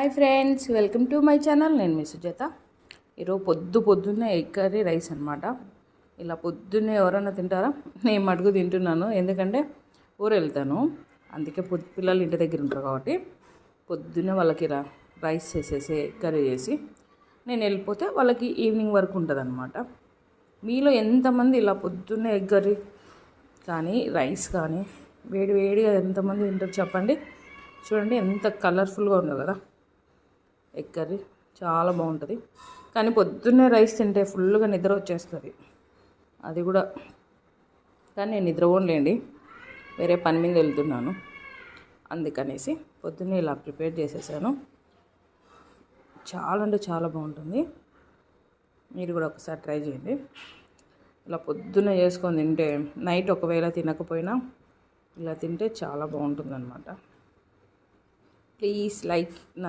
Hi friends, welcome to my channel. నేను మీ సుజాత. ఈరోజు పొద్దున్నే ఎగ్ కర్రీ రైస్ అనమాట. ఇలా పొద్దున్నే ఎవరైనా తింటారా? నేను మటుకు తింటున్నాను, ఎందుకంటే ఊరు వెళ్తాను. అందుకే పిల్లలు ఇంటి దగ్గర ఉంటారు కాబట్టి పొద్దున్నే వాళ్ళకి ఇలా రైస్ చేసేసి ఎగ్ కర్రీ చేసి నేను వెళ్ళిపోతే వాళ్ళకి ఈవినింగ్ వరకు ఉంటుంది అనమాట. మీలో ఎంతమంది ఇలా పొద్దున్నే ఎగ్ కర్రీ కానీ రైస్ కానీ వేడిగా ఎంతమంది తింటారు చెప్పండి. చూడండి ఎంత కలర్ఫుల్గా ఉందో కదా ఎగ్ కర్రీ, చాలా బాగుంటుంది. కానీ పొద్దున్నే రైస్ తింటే ఫుల్గా నిద్ర వచ్చేస్తుంది. అది కూడా కానీ నేను నిద్రపోలేండి, వేరే పని మీద వెళ్తున్నాను. అందుకనేసి పొద్దున్నే ఇలా ప్రిపేర్ చేసేసాను. చాలా అంటే చాలా బాగుంటుంది. మీరు కూడా ఒకసారి ట్రై చేయండి. ఇలా పొద్దున్నే చేసుకొని తింటే నైట్ ఒకవేళ తినకపోయినా ఇలా తింటే చాలా బాగుంటుంది అన్నమాట. ప్లీజ్ లైక్ నా